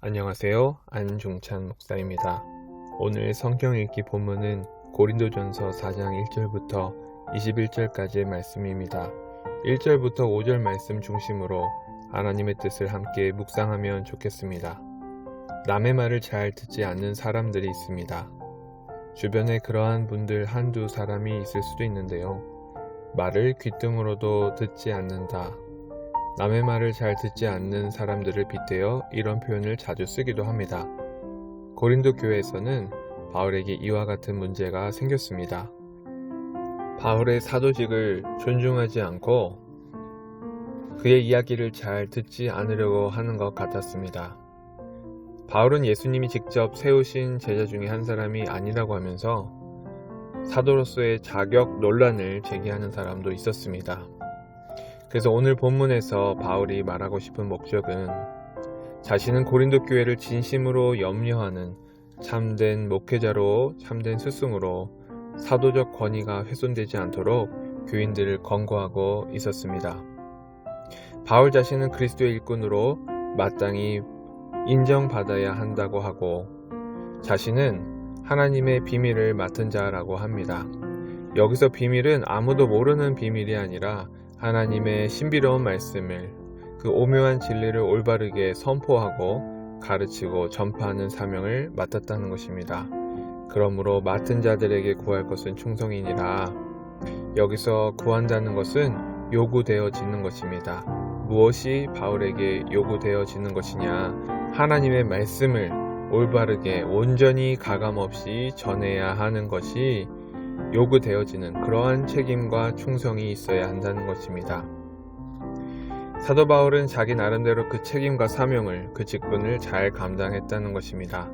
안녕하세요. 안중찬 목사입니다. 오늘 성경 읽기 본문은 고린도전서 4장 1절부터 21절까지의 말씀입니다. 1절부터 5절 말씀 중심으로 하나님의 뜻을 함께 묵상하면 좋겠습니다. 남의 말을 잘 듣지 않는 사람들이 있습니다. 주변에 그러한 분들 한두 사람이 있을 수도 있는데요. 말을 귀뜸으로도 듣지 않는다. 남의 말을 잘 듣지 않는 사람들을 빗대어 이런 표현을 자주 쓰기도 합니다. 고린도 교회에서는 바울에게 이와 같은 문제가 생겼습니다. 바울의 사도직을 존중하지 않고 그의 이야기를 잘 듣지 않으려고 하는 것 같았습니다. 바울은 예수님이 직접 세우신 제자 중에 한 사람이 아니라고 하면서 사도로서의 자격 논란을 제기하는 사람도 있었습니다. 그래서 오늘 본문에서 바울이 말하고 싶은 목적은 자신은 고린도 교회를 진심으로 염려하는 참된 목회자로 참된 스승으로 사도적 권위가 훼손되지 않도록 교인들을 권고하고 있었습니다. 바울 자신은 그리스도의 일꾼으로 마땅히 인정받아야 한다고 하고 자신은 하나님의 비밀을 맡은 자라고 합니다. 여기서 비밀은 아무도 모르는 비밀이 아니라 하나님의 신비로운 말씀을 그 오묘한 진리를 올바르게 선포하고 가르치고 전파하는 사명을 맡았다는 것입니다. 그러므로 맡은 자들에게 구할 것은 충성이니라. 여기서 구한다는 것은 요구되어지는 것입니다. 무엇이 바울에게 요구되어지는 것이냐? 하나님의 말씀을 올바르게 온전히 가감없이 전해야 하는 것이 요구되어지는 그러한 책임과 충성이 있어야 한다는 것입니다. 사도 바울은 자기 나름대로 그 책임과 사명을, 그 직분을 잘 감당했다는 것입니다.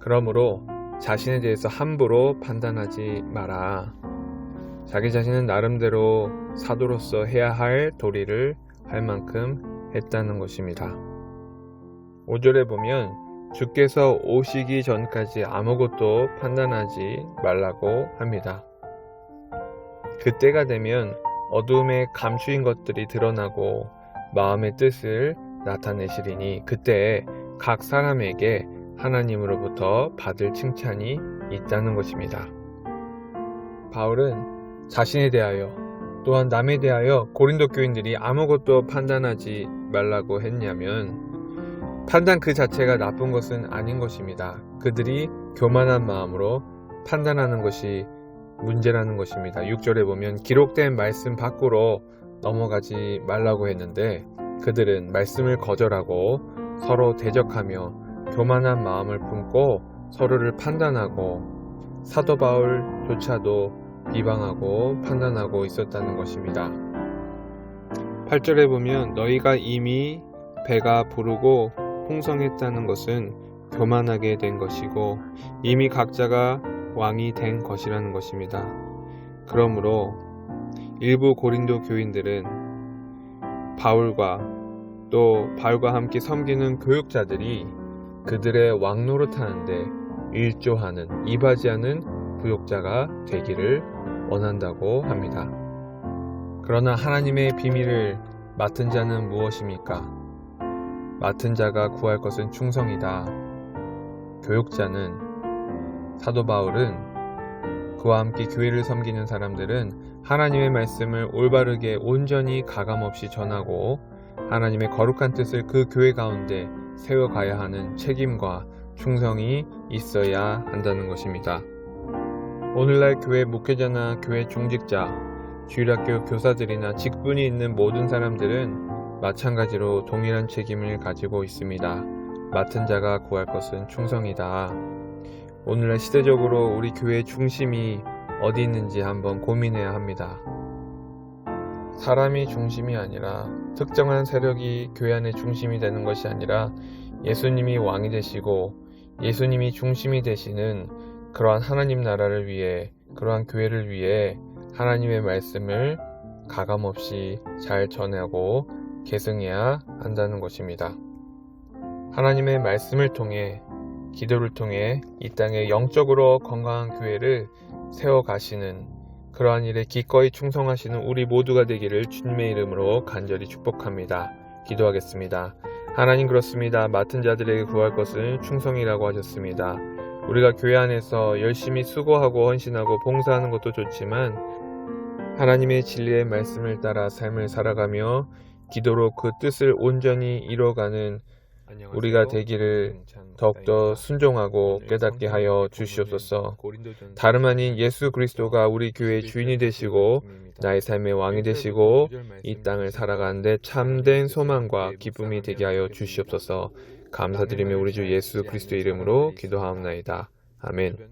그러므로 자신에 대해서 함부로 판단하지 마라. 자기 자신은 나름대로 사도로서 해야 할 도리를 할 만큼 했다는 것입니다. 5절에 보면 주께서 오시기 전까지 아무것도 판단하지 말라고 합니다. 그때가 되면 어둠에 감추인 것들이 드러나고 마음의 뜻을 나타내시리니 그때 각 사람에게 하나님으로부터 받을 칭찬이 있다는 것입니다. 바울은 자신에 대하여 또한 남에 대하여 고린도 교인들이 아무것도 판단하지 말라고 했냐면 판단 그 자체가 나쁜 것은 아닌 것입니다. 그들이 교만한 마음으로 판단하는 것이 문제라는 것입니다. 6절에 보면 기록된 말씀 밖으로 넘어가지 말라고 했는데 그들은 말씀을 거절하고 서로 대적하며 교만한 마음을 품고 서로를 판단하고 사도 바울조차도 비방하고 판단하고 있었다는 것입니다. 8절에 보면 너희가 이미 배가 부르고 풍성했다는 것은 교만하게 된 것이고 이미 각자가 왕이 된 것이라는 것입니다. 그러므로 일부 고린도 교인들은 바울과 바울과 함께 섬기는 교육자들이 그들의 왕 노릇하는데 일조하는 이바지하는 부역자가 되기를 원한다고 합니다. 그러나 하나님의 비밀을 맡은 자는 무엇입니까? 맡은 자가 구할 것은 충성이다. 교육자는 사도 바울은 그와 함께 교회를 섬기는 사람들은 하나님의 말씀을 올바르게 온전히 가감없이 전하고 하나님의 거룩한 뜻을 그 교회 가운데 세워가야 하는 책임과 충성이 있어야 한다는 것입니다. 오늘날 교회 목회자나 교회 중직자, 주일학교 교사들이나 직분이 있는 모든 사람들은 마찬가지로 동일한 책임을 가지고 있습니다. 맡은 자가 구할 것은 충성이다. 오늘날 시대적으로 우리 교회의 중심이 어디 있는지 한번 고민해야 합니다. 사람이 중심이 아니라 특정한 세력이 교회 안의 중심이 되는 것이 아니라 예수님이 왕이 되시고 예수님이 중심이 되시는 그러한 하나님 나라를 위해 그러한 교회를 위해 하나님의 말씀을 가감없이 잘 전하고 계승해야 한다는 것입니다. 하나님의 말씀을 통해 기도를 통해 이 땅에 영적으로 건강한 교회를 세워가시는 그러한 일에 기꺼이 충성하시는 우리 모두가 되기를 주님의 이름으로 간절히 축복합니다. 기도하겠습니다. 하나님 그렇습니다. 맡은 자들에게 구할 것은 충성이라고 하셨습니다. 우리가 교회 안에서 열심히 수고하고 헌신하고 봉사하는 것도 좋지만 하나님의 진리의 말씀을 따라 삶을 살아가며 기도로 그 뜻을 온전히 이뤄가는 우리가 되기를 더욱더 순종하고 깨닫게 하여 주시옵소서. 다름 아닌 예수 그리스도가 우리 교회의 주인이 되시고 나의 삶의 왕이 되시고 이 땅을 살아가는데 참된 소망과 기쁨이 되게 하여 주시옵소서. 감사드리며 우리 주 예수 그리스도의 이름으로 기도하옵나이다. 아멘.